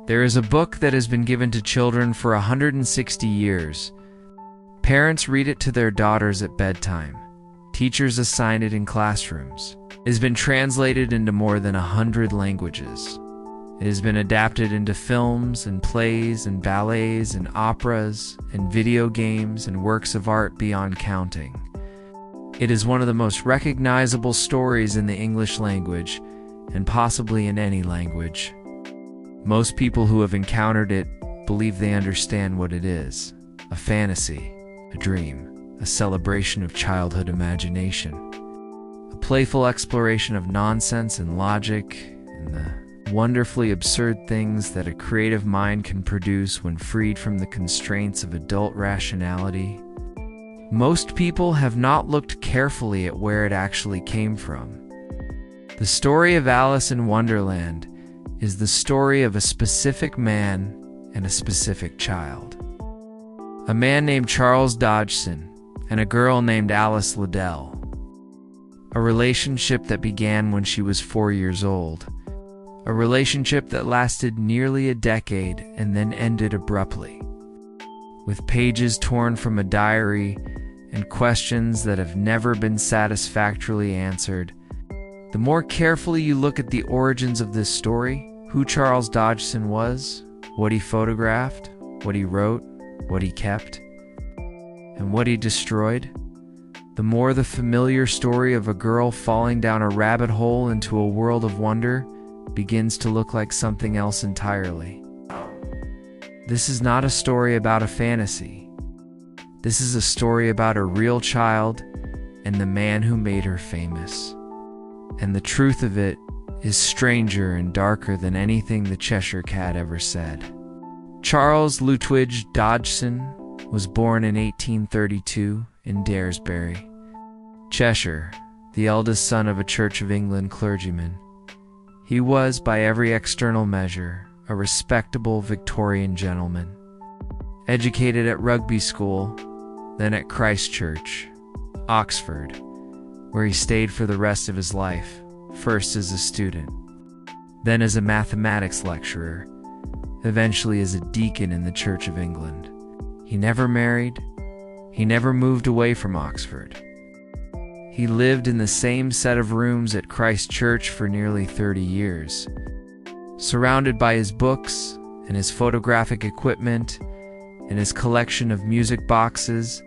There is a book that has been given to children for 160 years. Parents read it to their daughters at bedtime. Teachers assign it in classrooms. It has been translated into more than 100 languages. It has been adapted into films and plays and ballets and operas and video games and works of art beyond counting. It is one of the most recognizable stories in the English language, and possibly in any language. Most people who have encountered it believe they understand what it is: a fantasy, a dream, a celebration of childhood imagination, a playful exploration of nonsense and logic, and the wonderfully absurd things that a creative mind can produce when freed from the constraints of adult rationality. Most people have not looked carefully at where it actually came from. The story of Alice in Wonderland is the story of a specific man and a specific child. A man named Charles Dodgson and a girl named Alice Liddell. A relationship that began when she was 4 years old. A relationship that lasted nearly a decade and then ended abruptly. With pages torn from a diary and questions that have never been satisfactorily answered, the more carefully you look at the origins of this story, who Charles Dodgson was, what he photographed, what he wrote, what he kept, and what he destroyed, the more the familiar story of a girl falling down a rabbit hole into a world of wonder begins to look like something else entirely. This is not a story about a fantasy. This is a story about a real child and the man who made her famous. And the truth of it is stranger and darker than anything the Cheshire Cat ever said. Charles Lutwidge Dodgson was born in 1832 in Daresbury, Cheshire, the eldest son of a Church of England clergyman. He was, by every external measure, a respectable Victorian gentleman. Educated at Rugby School, then at Christ Church, Oxford, where he stayed for the rest of his life, first as a student, then as a mathematics lecturer, eventually as a deacon in the Church of England. He never married. He never moved away from Oxford. He lived in the same set of rooms at Christ Church for nearly 30 years, surrounded by his books and his photographic equipment and his collection of music boxes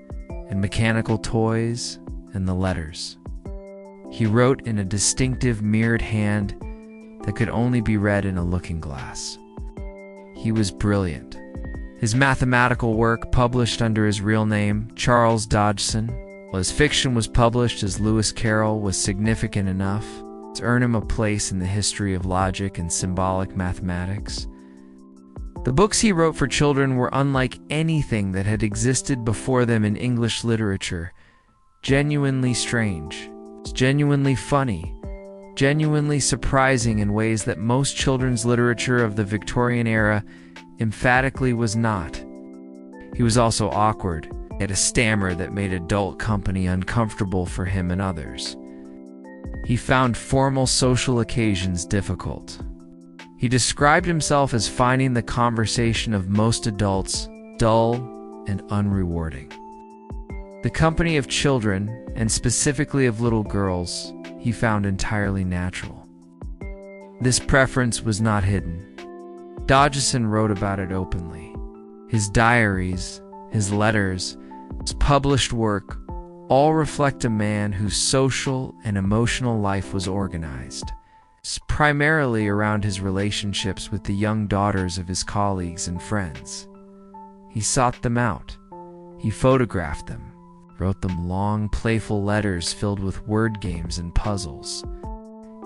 and mechanical toys and the letters. He wrote in a distinctive mirrored hand that could only be read in a looking glass. He was brilliant. His mathematical work, published under his real name, Charles Dodgson, while his fiction was published as Lewis Carroll, was significant enough to earn him a place in the history of logic and symbolic mathematics. The books he wrote for children were unlike anything that had existed before them in English literature. Genuinely strange, genuinely funny, genuinely surprising in ways that most children's literature of the Victorian era emphatically was not. He was also awkward. He had a stammer that made adult company uncomfortable for him and others. He found formal social occasions difficult. He described himself as finding the conversation of most adults dull and unrewarding. The company of children, and specifically of little girls, he found entirely natural. This preference was not hidden. Dodgson wrote about it openly. His diaries, his letters, his published work all reflect a man whose social and emotional life was organized, primarily around his relationships with the young daughters of his colleagues and friends. He sought them out. He photographed them, wrote them long, playful letters filled with word games and puzzles.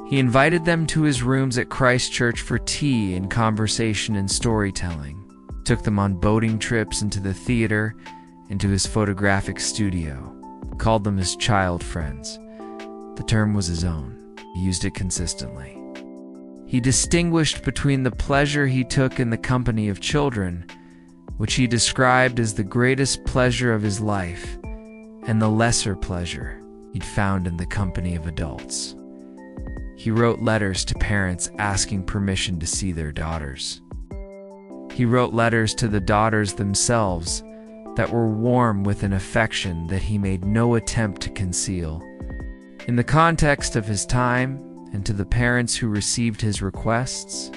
He invited them to his rooms at Christ Church for tea and conversation and storytelling, took them on boating trips into the theater and to his photographic studio, called them his child friends. The term was his own. He used it consistently. He distinguished between the pleasure he took in the company of children, which he described as the greatest pleasure of his life, and the lesser pleasure he'd found in the company of adults. He wrote letters to parents asking permission to see their daughters. He wrote letters to the daughters themselves that were warm with an affection that he made no attempt to conceal. In the context of his time, and to the parents who received his requests,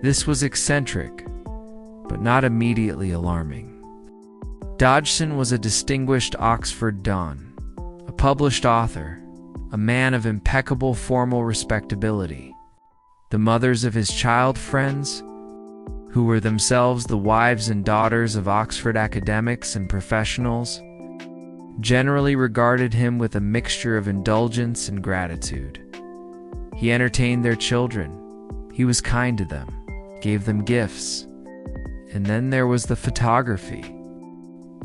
this was eccentric, but not immediately alarming. Dodgson was a distinguished Oxford don, a published author, a man of impeccable formal respectability. The mothers of his child friends, who were themselves the wives and daughters of Oxford academics and professionals, generally regarded him with a mixture of indulgence and gratitude. He entertained their children, he was kind to them, gave them gifts. And then there was the photography.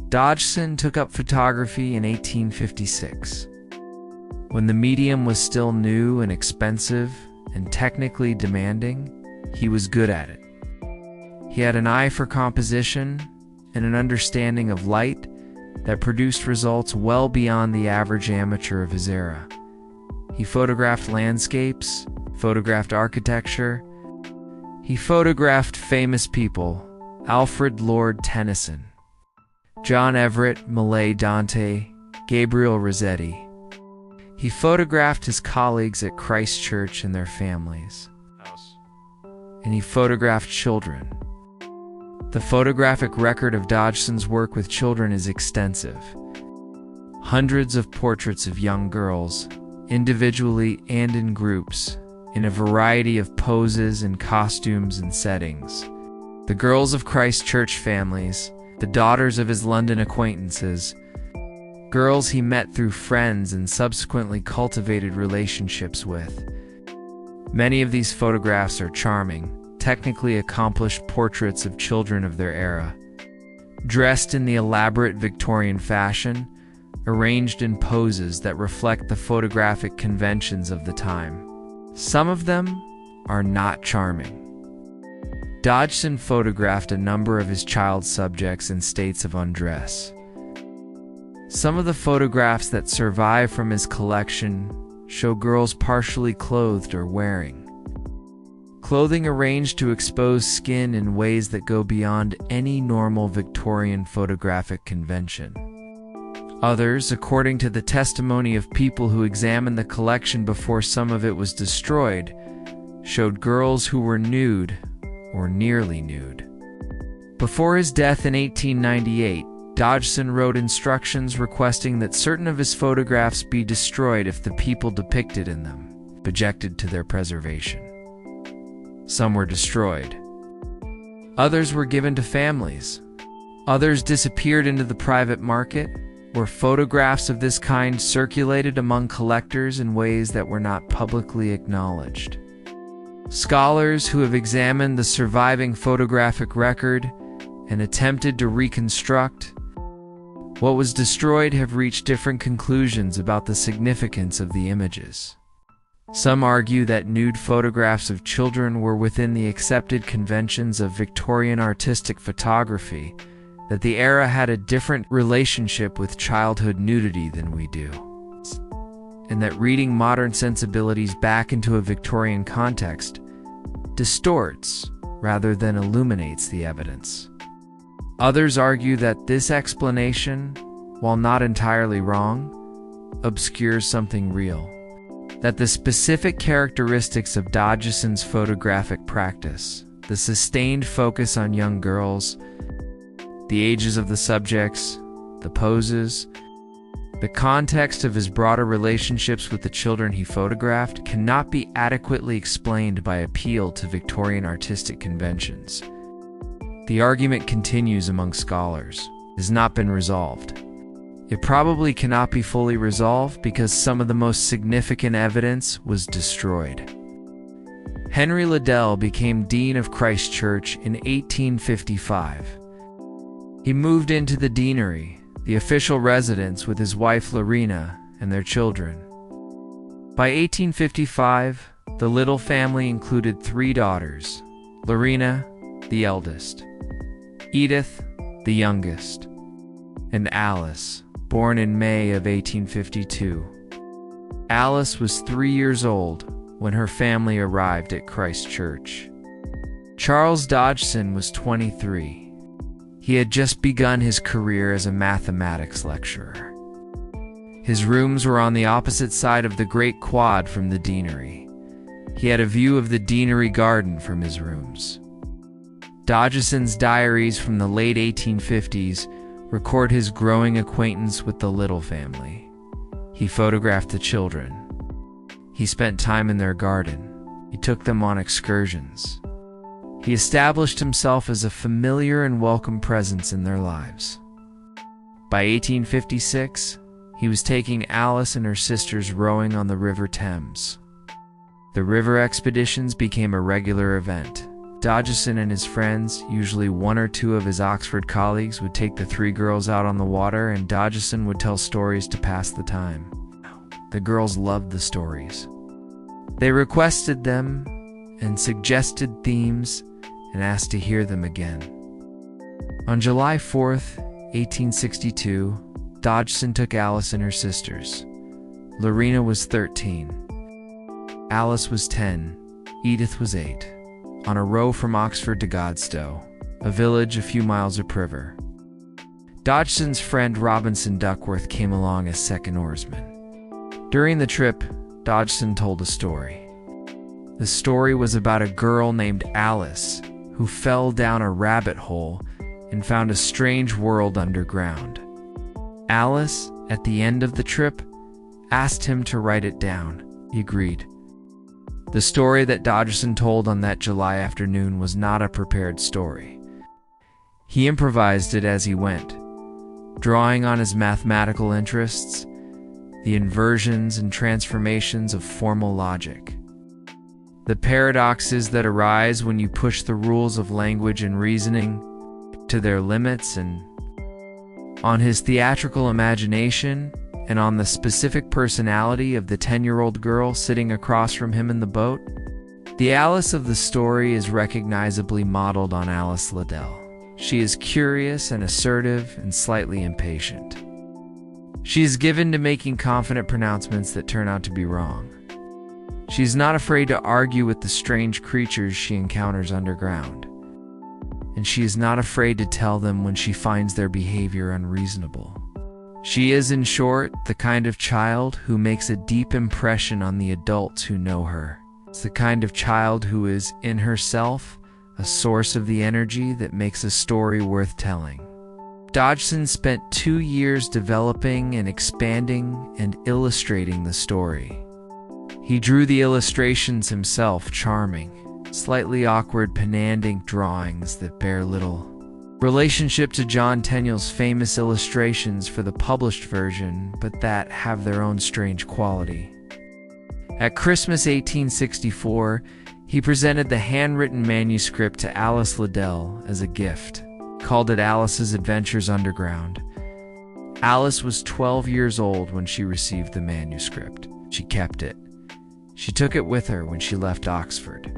Dodgson took up photography in 1856. When the medium was still new and expensive and technically demanding, he was good at it. He had an eye for composition and an understanding of light that produced results well beyond the average amateur of his era. He photographed landscapes, photographed architecture. He photographed famous people, Alfred Lord Tennyson, John Everett, Millais Dante, Gabriel Rossetti. He photographed his colleagues at Christ Church and their families. And he photographed children. The photographic record of Dodgson's work with children is extensive. Hundreds of portraits of young girls, individually and in groups, in a variety of poses and costumes and settings. The girls of Christ Church families, the daughters of his London acquaintances, girls he met through friends and subsequently cultivated relationships with. Many of these photographs are charming, technically accomplished portraits of children of their era, dressed in the elaborate Victorian fashion, arranged in poses that reflect the photographic conventions of the time. Some of them are not charming. Dodgson photographed a number of his child subjects in states of undress. Some of the photographs that survive from his collection show girls partially clothed or wearing clothing arranged to expose skin in ways that go beyond any normal Victorian photographic convention. Others, according to the testimony of people who examined the collection before some of it was destroyed, showed girls who were nude or nearly nude. Before his death in 1898, Dodgson wrote instructions requesting that certain of his photographs be destroyed if the people depicted in them objected to their preservation. Some were destroyed. Others were given to families. Others disappeared into the private market, where photographs of this kind circulated among collectors in ways that were not publicly acknowledged. Scholars who have examined the surviving photographic record and attempted to reconstruct what was destroyed have reached different conclusions about the significance of the images. Some argue that nude photographs of children were within the accepted conventions of Victorian artistic photography, that the era had a different relationship with childhood nudity than we do, and that reading modern sensibilities back into a Victorian context distorts rather than illuminates the evidence. Others argue that this explanation, while not entirely wrong, obscures something real. That the specific characteristics of Dodgson's photographic practice, the sustained focus on young girls, the ages of the subjects, the poses, the context of his broader relationships with the children he photographed cannot be adequately explained by appeal to Victorian artistic conventions. The argument continues among scholars. It has not been resolved. It probably cannot be fully resolved because some of the most significant evidence was destroyed. Henry Liddell became Dean of Christ Church in 1855. He moved into the deanery, the official residence, with his wife Lorena and their children. By 1855, the Liddell family included 3 daughters: Lorena, the eldest; Edith, the youngest; and Alice, born in May of 1852. Alice was 3 years old when her family arrived at Christ Church. Charles Dodgson was 23. He had just begun his career as a mathematics lecturer. His rooms were on the opposite side of the Great Quad from the deanery. He had a view of the deanery garden from his rooms. Dodgson's diaries from the late 1850s record his growing acquaintance with the Liddell family. He photographed the children. He spent time in their garden. He took them on excursions. He established himself as a familiar and welcome presence in their lives. By 1856, he was taking Alice and her sisters rowing on the River Thames. The river expeditions became a regular event. Dodgson and his friends, usually one or two of his Oxford colleagues, would take the three girls out on the water, and Dodgson would tell stories to pass the time. The girls loved the stories. They requested them and suggested themes and asked to hear them again. On July 4th, 1862, Dodgson took Alice and her sisters. Lorena was 13. Alice was 10. Edith was 8. On a row from Oxford to Godstow, a village a few miles upriver. Dodgson's friend Robinson Duckworth came along as second oarsman. During the trip, Dodgson told a story. The story was about a girl named Alice who fell down a rabbit hole and found a strange world underground. Alice, at the end of the trip, asked him to write it down. He agreed. The story that Dodgson told on that July afternoon was not a prepared story. He improvised it as he went, drawing on his mathematical interests, the inversions and transformations of formal logic, the paradoxes that arise when you push the rules of language and reasoning to their limits, and on his theatrical imagination and on the specific personality of the 10-year-old girl sitting across from him in the boat. The Alice of the story is recognizably modeled on Alice Liddell. She is curious and assertive and slightly impatient. She is given to making confident pronouncements that turn out to be wrong. She is not afraid to argue with the strange creatures she encounters underground. And she is not afraid to tell them when she finds their behavior unreasonable. She is, in short, the kind of child who makes a deep impression on the adults who know her. It's the kind of child who is, in herself, a source of the energy that makes a story worth telling. Dodgson spent 2 years developing and expanding and illustrating the story. He drew the illustrations himself, charming, slightly awkward pedantic drawings that bear little relationship to John Tenniel's famous illustrations for the published version, but that have their own strange quality. At Christmas 1864, he presented the handwritten manuscript to Alice Liddell as a gift, called it Alice's Adventures Underground. Alice was 12 years old when she received the manuscript. She kept it. She took it with her when she left Oxford.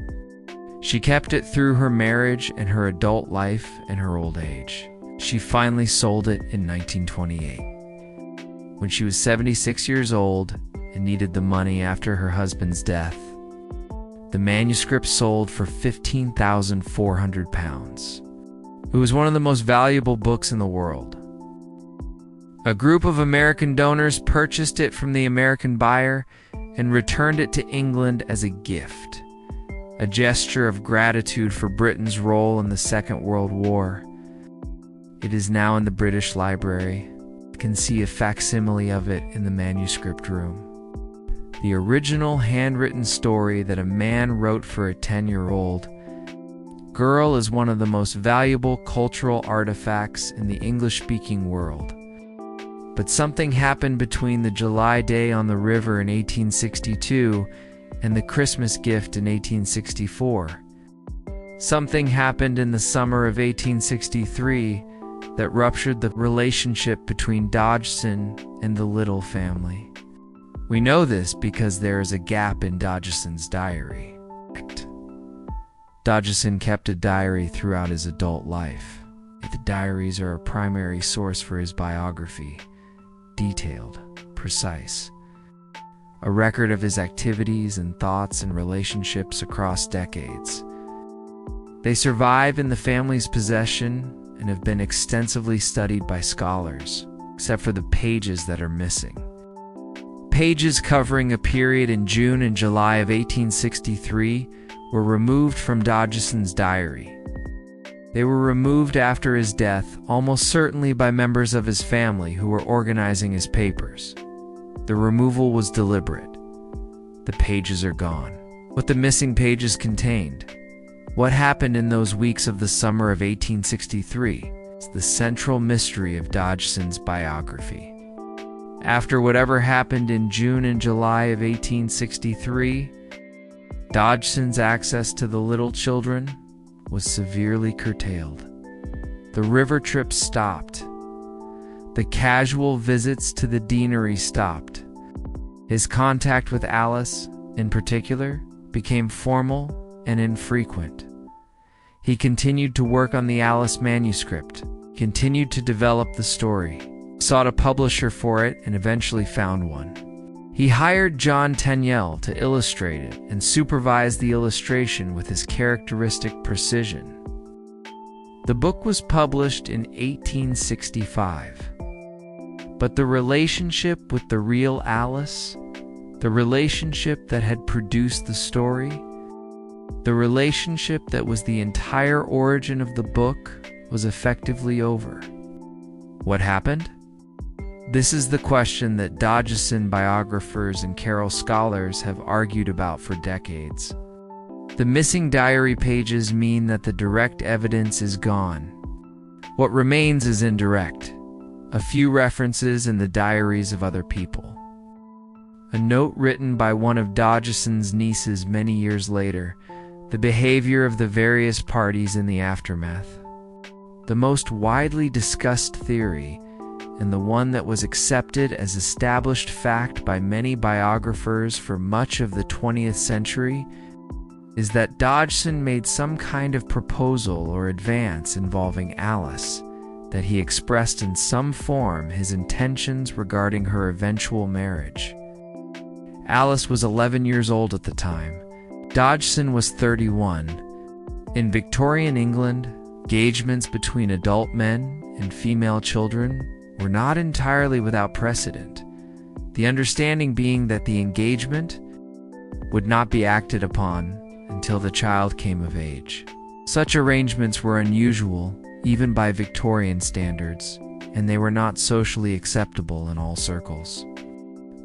She kept it through her marriage and her adult life and her old age. She finally sold it in 1928. When she was 76 years old and needed the money after her husband's death, the manuscript sold for £15,400. It was one of the most valuable books in the world. A group of American donors purchased it from the American buyer and returned it to England as a gift, a gesture of gratitude for Britain's role in the Second World War. It is now in the British Library. You can see a facsimile of it in the manuscript room. The original handwritten story that a man wrote for a 10-year-old girl is one of the most valuable cultural artifacts in the English-speaking world. But something happened between the July day on the river in 1862 and the Christmas gift in 1864. Something happened in the summer of 1863 that ruptured the relationship between Dodgson and the Liddell family. We know this because there is a gap in Dodgson's diary. Dodgson kept a diary throughout his adult life. The diaries are a primary source for his biography, detailed, precise. A record of his activities and thoughts and relationships across decades. They survive in the family's possession and have been extensively studied by scholars, except for the pages that are missing. Pages covering a period in June and July of 1863 were removed from Dodgson's diary. They were removed after his death, almost certainly by members of his family who were organizing his papers. The removal was deliberate. The pages are gone. What the missing pages contained, what happened in those weeks of the summer of 1863, is the central mystery of Dodgson's biography. After whatever happened in June and July of 1863, Dodgson's access to the little children was severely curtailed. The river trips stopped. The casual visits to the deanery stopped. His contact with Alice, in particular, became formal and infrequent. He continued to work on the Alice manuscript, continued to develop the story, sought a publisher for it, and eventually found one. He hired John Tenniel to illustrate it and supervised the illustration with his characteristic precision. The book was published in 1865. But the relationship with the real Alice, the relationship that had produced the story, the relationship that was the entire origin of the book, was effectively over. What happened? This is the question that Dodgson biographers and Carroll scholars have argued about for decades. The missing diary pages mean that the direct evidence is gone. What remains is indirect. A few references in the diaries of other people. A note written by one of Dodgson's nieces many years later, the behavior of the various parties in the aftermath. The most widely discussed theory, and the one that was accepted as established fact by many biographers for much of the 20th century, is that Dodgson made some kind of proposal or advance involving Alice, that he expressed in some form his intentions regarding her eventual marriage. Alice was 11 years old at the time. Dodgson was 31. In Victorian England, engagements between adult men and female children were not entirely without precedent, the understanding being that the engagement would not be acted upon until the child came of age. Such arrangements were unusual, even by Victorian standards, and they were not socially acceptable in all circles.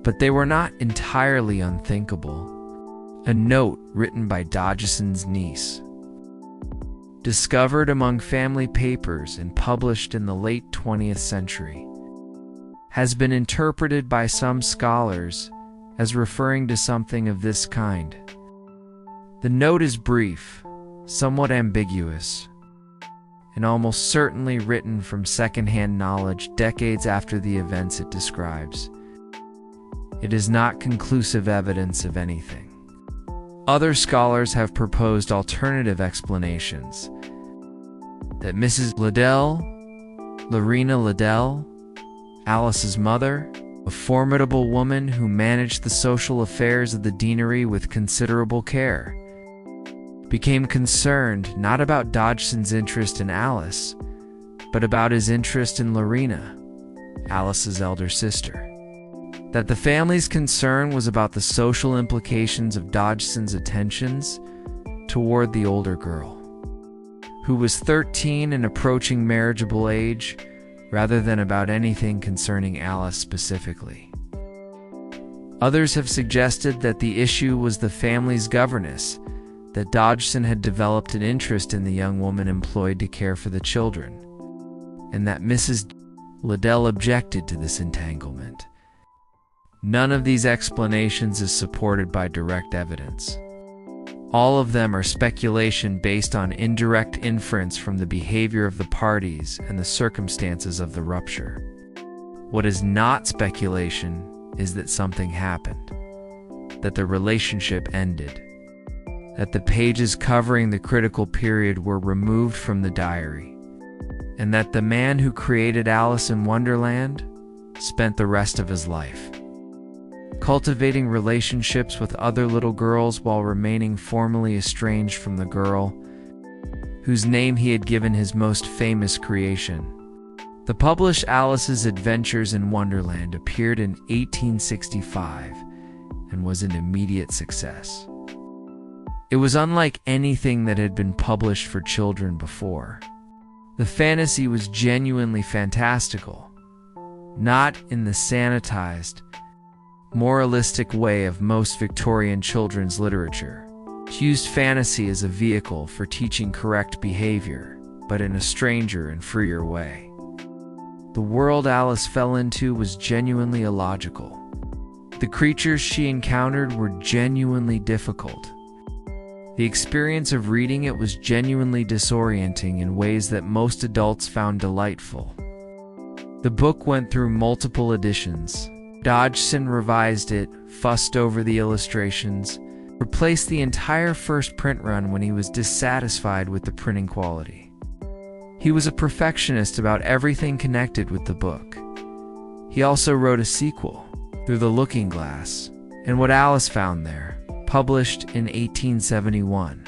But they were not entirely unthinkable. A note written by Dodgson's niece, discovered among family papers and published in the late 20th century, has been interpreted by some scholars as referring to something of this kind. The note is brief, somewhat ambiguous, and almost certainly written from second-hand knowledge decades after the events it describes. It is not conclusive evidence of anything. Other scholars have proposed alternative explanations, that Mrs. Liddell, Lorena Liddell, Alice's mother, a formidable woman who managed the social affairs of the deanery with considerable care, became concerned not about Dodgson's interest in Alice, but about his interest in Lorena, Alice's elder sister. That the family's concern was about the social implications of Dodgson's attentions toward the older girl, who was 13 and approaching marriageable age, rather than about anything concerning Alice specifically. Others have suggested that the issue was the family's governess, that Dodgson had developed an interest in the young woman employed to care for the children, and that Mrs. Liddell objected to this entanglement. None of these explanations is supported by direct evidence. All of them are speculation based on indirect inference from the behavior of the parties and the circumstances of the rupture. What is not speculation is that something happened, that the relationship ended, that the pages covering the critical period were removed from the diary, and that the man who created Alice in Wonderland spent the rest of his life cultivating relationships with other little girls while remaining formally estranged from the girl whose name he had given his most famous creation. The published Alice's Adventures in Wonderland appeared in 1865 and was an immediate success. It was unlike anything that had been published for children before. The fantasy was genuinely fantastical, not in the sanitized, moralistic way of most Victorian children's literature. It used fantasy as a vehicle for teaching correct behavior, but in a stranger and freer way. The world Alice fell into was genuinely illogical. The creatures she encountered were genuinely difficult. The experience of reading it was genuinely disorienting in ways that most adults found delightful. The book went through multiple editions. Dodgson revised it, fussed over the illustrations, replaced the entire first print run when he was dissatisfied with the printing quality. He was a perfectionist about everything connected with the book. He also wrote a sequel, Through the Looking Glass, and What Alice Found There, published in 1871,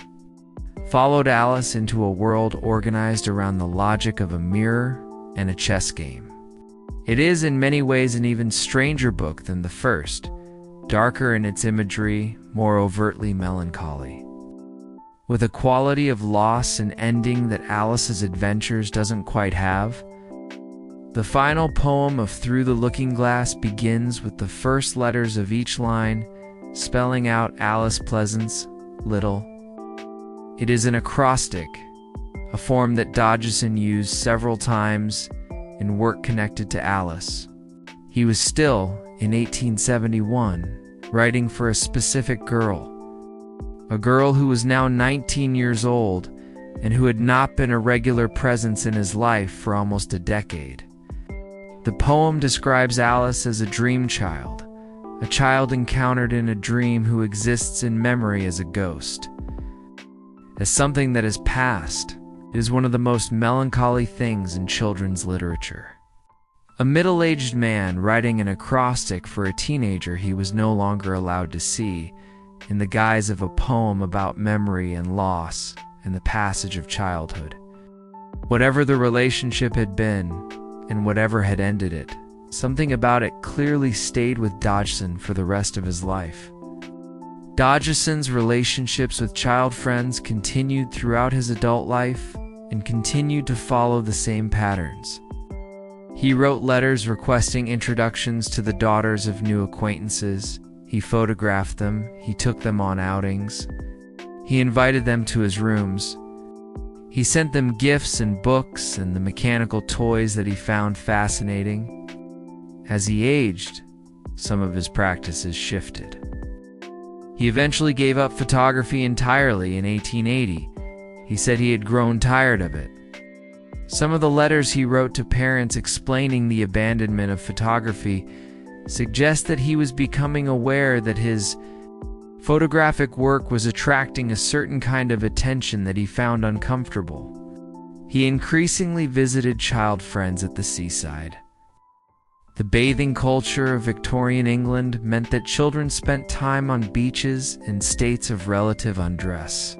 followed Alice into a world organized around the logic of a mirror and a chess game. It is in many ways an even stranger book than the first, darker in its imagery, more overtly melancholy. With a quality of loss and ending that Alice's Adventures doesn't quite have, the final poem of Through the Looking Glass begins with the first letters of each line spelling out Alice Pleasance, Liddell. It is an acrostic, a form that Dodgson used several times in work connected to Alice. He was still, in 1871, writing for a specific girl, a girl who was now 19 years old and who had not been a regular presence in his life for almost a decade. The poem describes Alice as a dream child, a child encountered in a dream who exists in memory as a ghost. As something that has passed, it is one of the most melancholy things in children's literature. A middle-aged man writing an acrostic for a teenager he was no longer allowed to see, in the guise of a poem about memory and loss and the passage of childhood. Whatever the relationship had been, and whatever had ended it, something about it clearly stayed with Dodgson for the rest of his life. Dodgson's relationships with child friends continued throughout his adult life and continued to follow the same patterns. He wrote letters requesting introductions to the daughters of new acquaintances. He photographed them, he took them on outings, he invited them to his rooms. He sent them gifts and books and the mechanical toys that he found fascinating. As he aged, some of his practices shifted. He eventually gave up photography entirely in 1880. He said he had grown tired of it. Some of the letters he wrote to parents explaining the abandonment of photography suggest that he was becoming aware that his photographic work was attracting a certain kind of attention that he found uncomfortable. He increasingly visited child friends at the seaside. The bathing culture of Victorian England meant that children spent time on beaches in states of relative undress.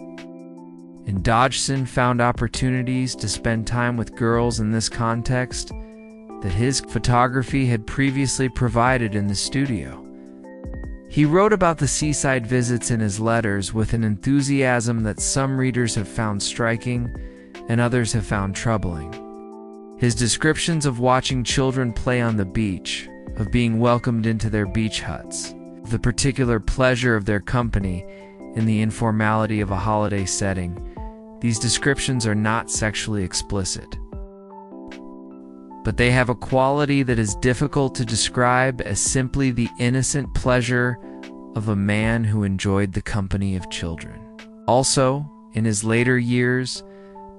And Dodgson found opportunities to spend time with girls in this context that his photography had previously provided in the studio. He wrote about the seaside visits in his letters with an enthusiasm that some readers have found striking and others have found troubling. His descriptions of watching children play on the beach, of being welcomed into their beach huts, of the particular pleasure of their company in the informality of a holiday setting, these descriptions are not sexually explicit. But they have a quality that is difficult to describe as simply the innocent pleasure of a man who enjoyed the company of children. Also, in his later years,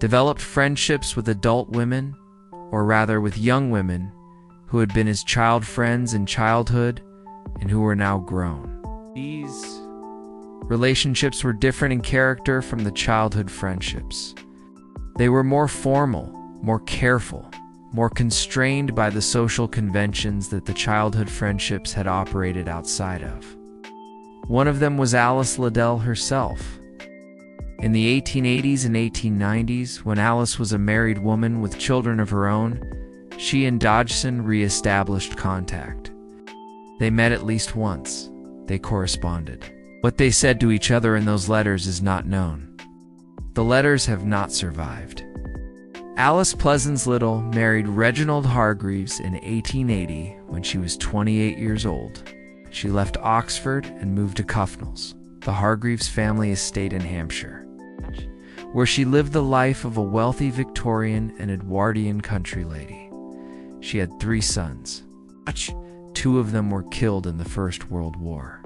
developed friendships with adult women, or rather with young women, who had been his child friends in childhood and who were now grown. These relationships were different in character from the childhood friendships. They were more formal, more careful, more constrained by the social conventions that the childhood friendships had operated outside of. One of them was Alice Liddell herself. In the 1880s and 1890s, when Alice was a married woman with children of her own, she and Dodgson re-established contact. They met at least once. They corresponded. What they said to each other in those letters is not known. The letters have not survived. Alice Pleasance Liddell married Reginald Hargreaves in 1880 when she was 28 years old. She left Oxford and moved to Cuffnells, the Hargreaves family estate in Hampshire, where she lived the life of a wealthy Victorian and Edwardian country lady. She had 3 sons. 2 of them were killed in the First World War.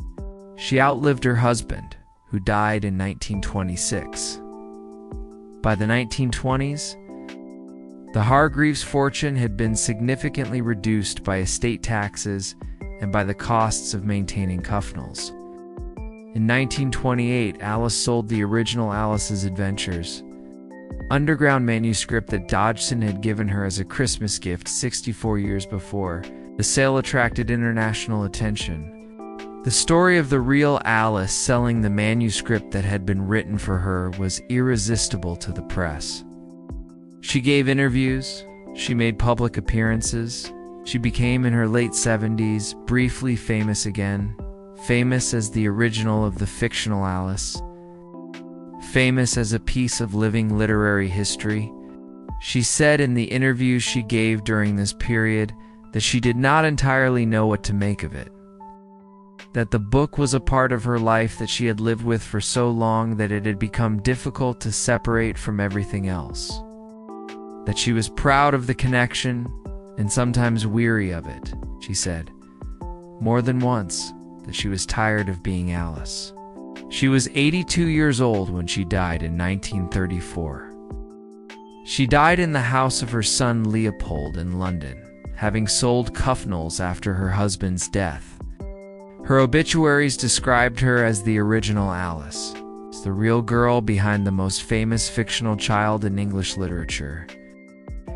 She outlived her husband, who died in 1926. By the 1920s, the Hargreaves' fortune had been significantly reduced by estate taxes and by the costs of maintaining Cuffnells. In 1928, Alice sold the original Alice's Adventures, underground manuscript that Dodgson had given her as a Christmas gift 64 years before. The sale attracted international attention. The story of the real Alice selling the manuscript that had been written for her was irresistible to the press. She gave interviews, she made public appearances, she became in her late 70s briefly famous again, famous as the original of the fictional Alice, famous as a piece of living literary history. She said in the interviews she gave during this period that she did not entirely know what to make of it, that the book was a part of her life that she had lived with for so long that it had become difficult to separate from everything else, that she was proud of the connection and sometimes weary of it. She said, more than once, that she was tired of being Alice. She was 82 years old when she died in 1934. She died in the house of her son Leopold in London, having sold Cuffnells after her husband's death. Her obituaries described her as the original Alice, as the real girl behind the most famous fictional child in English literature,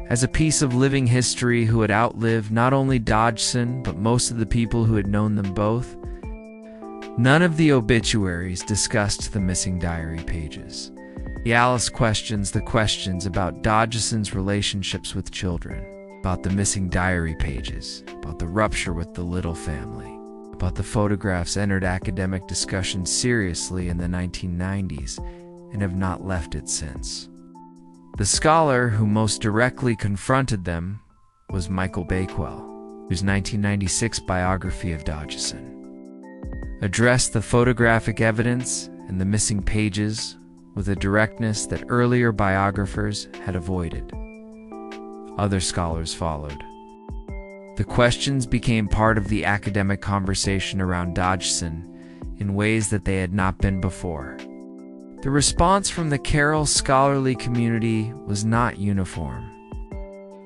as a piece of living history who had outlived not only Dodgson but most of the people who had known them both. None of the obituaries discussed the missing diary pages. The Alice questions the questions about Dodgson's relationships with children, about the missing diary pages, about the rupture with the Liddell family, about the photographs entered academic discussion seriously in the 1990s and have not left it since. The scholar who most directly confronted them was Michael Bakewell, whose 1996 biography of Dodgson addressed the photographic evidence and the missing pages with a directness that earlier biographers had avoided. Other scholars followed. The questions became part of the academic conversation around Dodgson in ways that they had not been before. The response from the Carroll scholarly community was not uniform.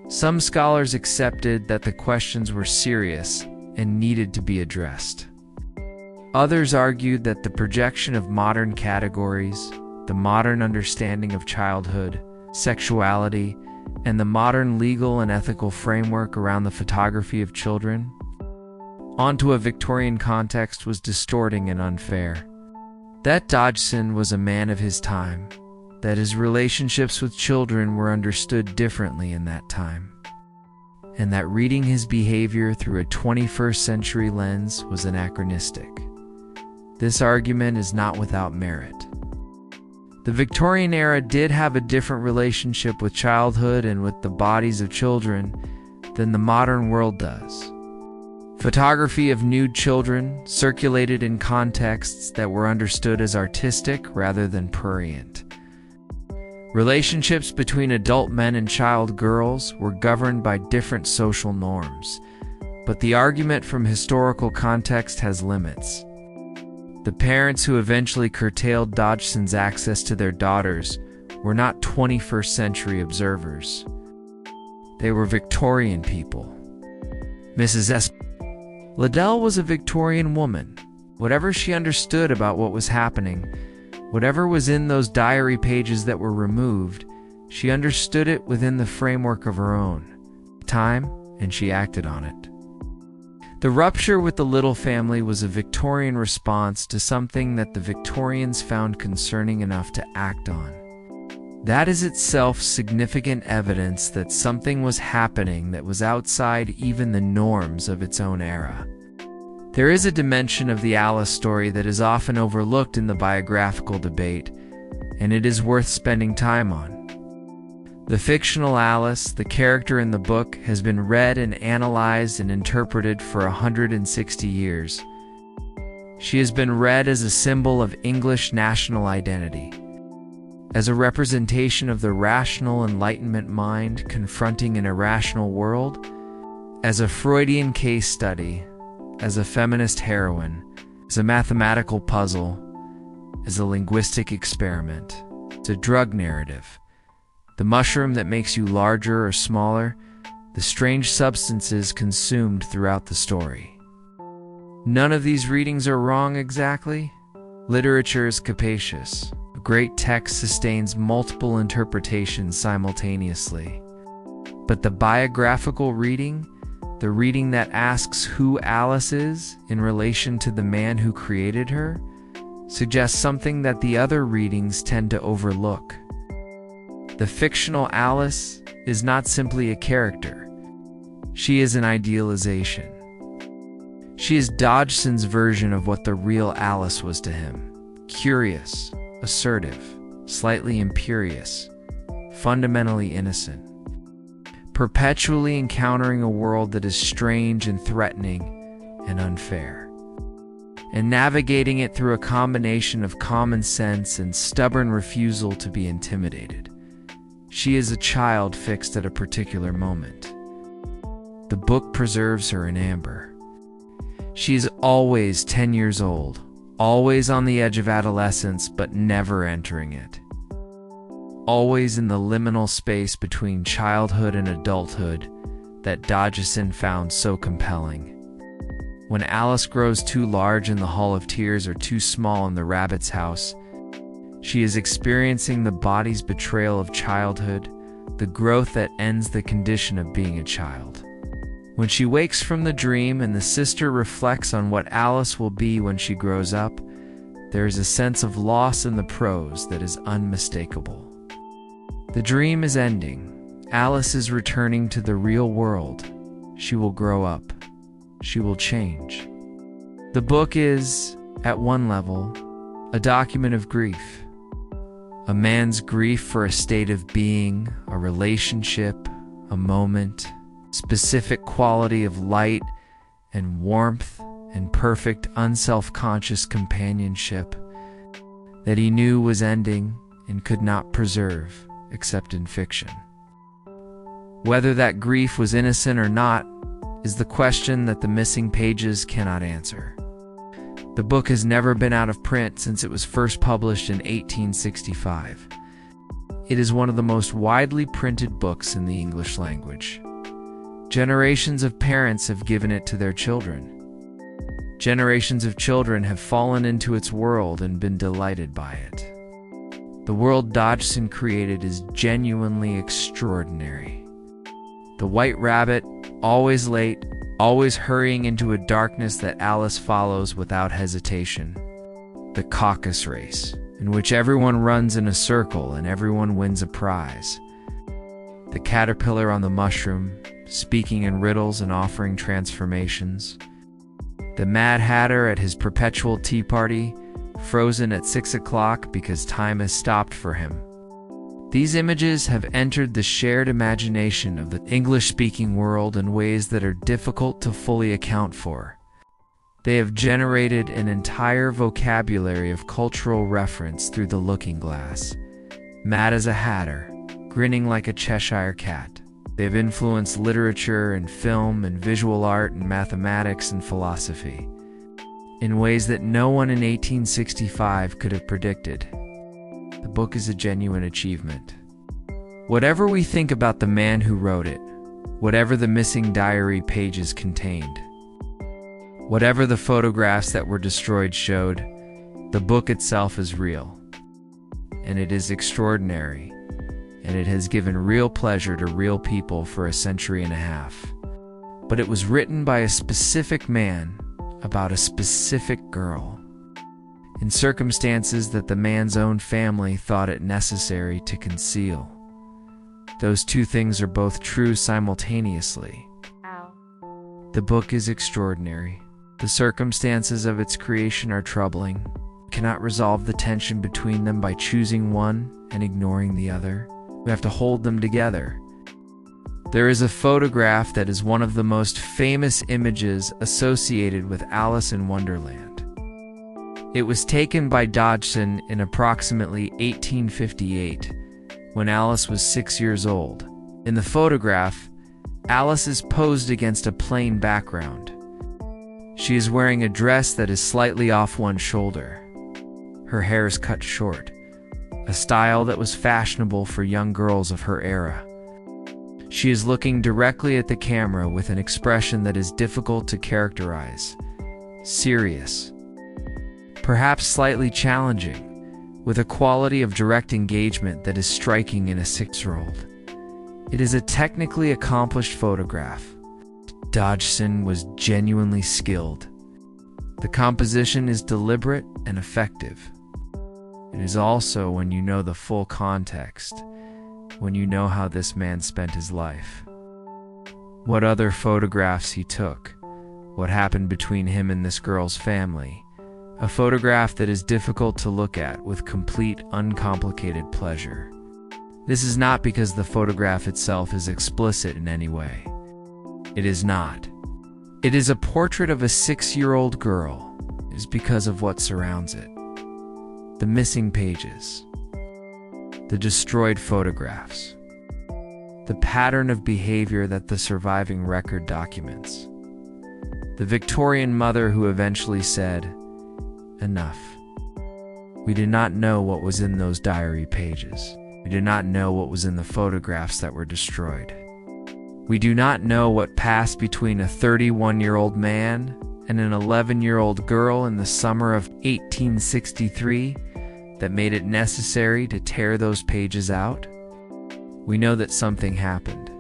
Some scholars accepted that the questions were serious and needed to be addressed. Others argued that the projection of modern categories, the modern understanding of childhood, sexuality, and the modern legal and ethical framework around the photography of children onto a Victorian context was distorting and unfair. That Dodgson was a man of his time, that his relationships with children were understood differently in that time, and that reading his behavior through a 21st century lens was anachronistic. This argument is not without merit. The Victorian era did have a different relationship with childhood and with the bodies of children than the modern world does. Photography of nude children circulated in contexts that were understood as artistic rather than prurient. Relationships between adult men and child girls were governed by different social norms, but the argument from historical context has limits. The parents who eventually curtailed Dodgson's access to their daughters were not 21st century observers. They were Victorian people. Mrs. S. Liddell was a Victorian woman. Whatever she understood about what was happening, whatever was in those diary pages that were removed, she understood it within the framework of her own time, and she acted on it. The rupture with the Liddell family was a Victorian response to something that the Victorians found concerning enough to act on. That is itself significant evidence that something was happening that was outside even the norms of its own era. There is a dimension of the Alice story that is often overlooked in the biographical debate, and it is worth spending time on. The fictional Alice, the character in the book, has been read and analyzed and interpreted for 160 years. She has been read as a symbol of English national identity, as a representation of the rational Enlightenment mind confronting an irrational world, as a Freudian case study, as a feminist heroine, as a mathematical puzzle, as a linguistic experiment, as a drug narrative, the mushroom that makes you larger or smaller, the strange substances consumed throughout the story. None of these readings are wrong exactly. Literature is capacious. A great text sustains multiple interpretations simultaneously. But the biographical reading, the reading that asks who Alice is in relation to the man who created her, suggests something that the other readings tend to overlook. The fictional Alice is not simply a character. She is an idealization. She is Dodgson's version of what the real Alice was to him. Curious, assertive, slightly imperious, fundamentally innocent, perpetually encountering a world that is strange and threatening and unfair, and navigating it through a combination of common sense and stubborn refusal to be intimidated. She is a child fixed at a particular moment. The book preserves her in amber. She is always 10 years old, always on the edge of adolescence but never entering it. Always in the liminal space between childhood and adulthood that Dodgson found so compelling. When Alice grows too large in the Hall of Tears or too small in the rabbit's house, she is experiencing the body's betrayal of childhood, the growth that ends the condition of being a child. When she wakes from the dream and the sister reflects on what Alice will be when she grows up, there is a sense of loss in the prose that is unmistakable. The dream is ending. Alice is returning to the real world. She will grow up. She will change. The book is, at one level, a document of grief. A man's grief for a state of being, a relationship, a moment, specific quality of light and warmth and perfect unself-conscious companionship that he knew was ending and could not preserve except in fiction. Whether that grief was innocent or not is the question that the missing pages cannot answer. The book has never been out of print since it was first published in 1865. It is one of the most widely printed books in the English language. Generations of parents have given it to their children. Generations of children have fallen into its world and been delighted by it. The world Dodgson created is genuinely extraordinary. The white rabbit, always late, always hurrying into a darkness that Alice follows without hesitation. The caucus race, in which everyone runs in a circle and everyone wins a prize. The caterpillar on the mushroom, speaking in riddles and offering transformations. The Mad Hatter at his perpetual tea party, frozen at 6 o'clock because time has stopped for him. These images have entered the shared imagination of the English-speaking world in ways that are difficult to fully account for. They have generated an entire vocabulary of cultural reference through the looking glass. Mad as a hatter, grinning like a Cheshire cat. They have influenced literature and film and visual art and mathematics and philosophy in ways that no one in 1865 could have predicted. The book is a genuine achievement. Whatever we think about the man who wrote it, whatever the missing diary pages contained, whatever the photographs that were destroyed showed, the book itself is real. And it is extraordinary. And it has given real pleasure to real people for a century and a half. but it was written by a specific man about a specific girl, in circumstances that the man's own family thought it necessary to conceal. Those two things are both true simultaneously. Ow. The book is extraordinary. The circumstances of its creation are troubling. You cannot resolve the tension between them by choosing one and ignoring the other. We have to hold them together. There is a photograph that is one of the most famous images associated with Alice in Wonderland. It was taken by Dodgson in approximately 1858, when Alice was 6 years old. In the photograph, Alice is posed against a plain background. She is wearing a dress that is slightly off one shoulder. Her hair is cut short, a style that was fashionable for young girls of her era. She is looking directly at the camera with an expression that is difficult to characterize. Serious. Perhaps slightly challenging, with a quality of direct engagement that is striking in a 6-year-old. It is a technically accomplished photograph. Dodgson was genuinely skilled. The composition is deliberate and effective. It is also, when you know the full context, when you know how this man spent his life, what other photographs he took, what happened between him and this girl's family, a photograph that is difficult to look at with complete, uncomplicated pleasure. This is not because the photograph itself is explicit in any way. It is not. It is a portrait of a 6-year-old girl. It is because of what surrounds it. The missing pages. The destroyed photographs. The pattern of behavior that the surviving record documents. The Victorian mother who eventually said, "Enough." We did not know what was in those diary pages. We did not know what was in the photographs that were destroyed. We do not know what passed between a 31-year-old man and an 11-year-old girl in the summer of 1863 that made it necessary to tear those pages out. We know that something happened.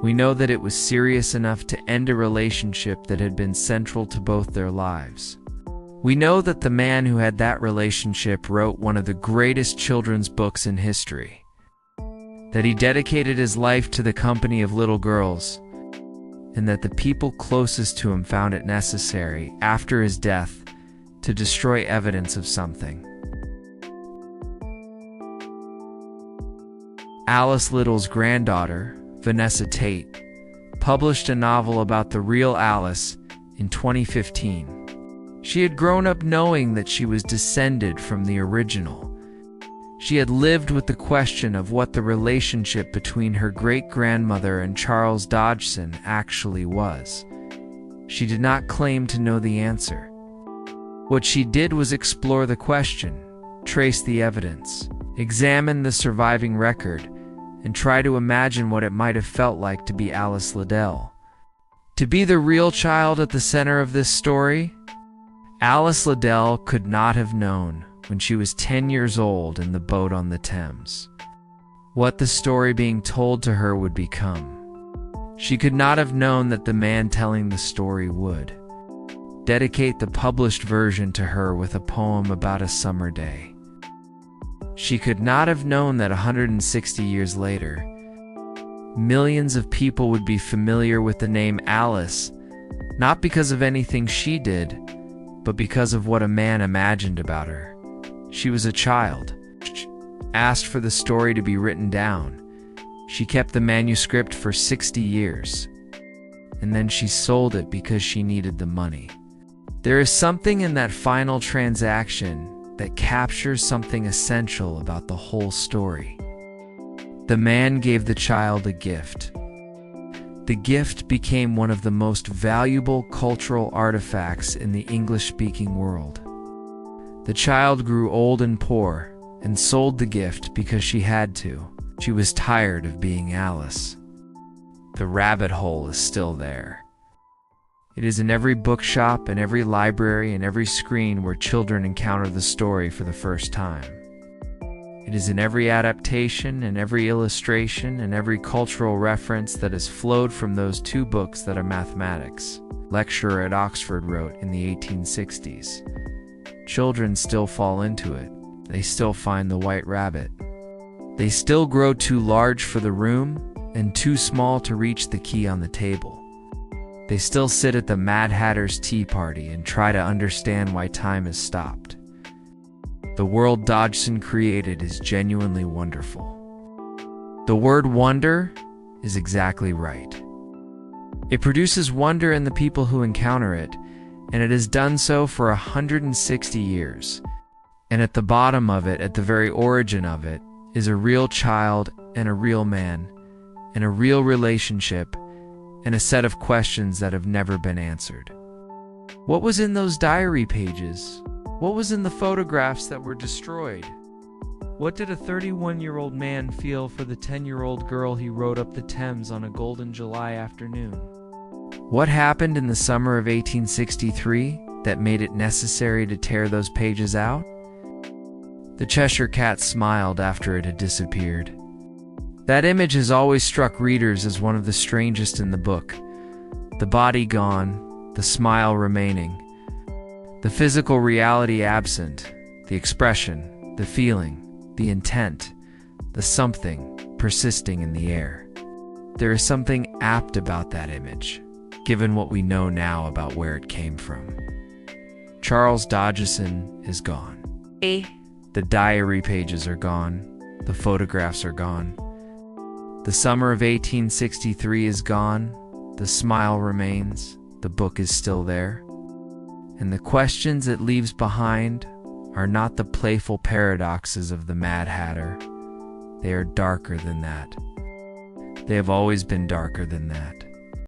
We know that it was serious enough to end a relationship that had been central to both their lives. We know that the man who had that relationship wrote one of the greatest children's books in history, that he dedicated his life to the company of little girls, and that the people closest to him found it necessary, after his death, to destroy evidence of something. Alice Liddell's granddaughter, Vanessa Tate, published a novel about the real Alice in 2015. She had grown up knowing that she was descended from the original. She had lived with the question of what the relationship between her great-grandmother and Charles Dodgson actually was. She did not claim to know the answer. What she did was explore the question, trace the evidence, examine the surviving record, and try to imagine what it might have felt like to be Alice Liddell. To be the real child at the center of this story? Alice Liddell could not have known, when she was 10 years old in the boat on the Thames, what the story being told to her would become. She could not have known that the man telling the story would dedicate the published version to her with a poem about a summer day. She could not have known that 160 years later, millions of people would be familiar with the name Alice, not because of anything she did, but because of what a man imagined about her. She was a child, asked for the story to be written down. She kept the manuscript for 60 years, and then she sold it because she needed the money. There is something in that final transaction that captures something essential about the whole story. The man gave the child a gift. The gift became one of the most valuable cultural artifacts in the English-speaking world. The child grew old and poor and sold the gift because she had to. She was tired of being Alice. The rabbit hole is still there. It is in every bookshop and every library and every screen where children encounter the story for the first time. It is in every adaptation and every illustration and every cultural reference that has flowed from those two books that a mathematics lecturer at Oxford wrote in the 1860s. Children still fall into it. They still find the white rabbit. They still grow too large for the room and too small to reach the key on the table. They still sit at the Mad Hatter's tea party and try to understand why time has stopped. The world Dodgson created is genuinely wonderful. The word wonder is exactly right. It produces wonder in the people who encounter it, and it has done so for 160 years. And at the bottom of it, at the very origin of it, is a real child and a real man, and a real relationship, and a set of questions that have never been answered. What was in those diary pages? What was in the photographs that were destroyed? What did a 31-year-old man feel for the 10-year-old girl he rowed up the Thames on a golden July afternoon? What happened in the summer of 1863 that made it necessary to tear those pages out? The Cheshire Cat smiled after it had disappeared. That image has always struck readers as one of the strangest in the book. The body gone, the smile remaining. The physical reality absent, the expression, the feeling, the intent, the something persisting in the air. There is something apt about that image, given what we know now about where it came from. Charles Dodgson is gone. The diary pages are gone. The photographs are gone. The summer of 1863 is gone. The smile remains. The book is still there. And the questions it leaves behind are not the playful paradoxes of the Mad Hatter. They are darker than that. They have always been darker than that.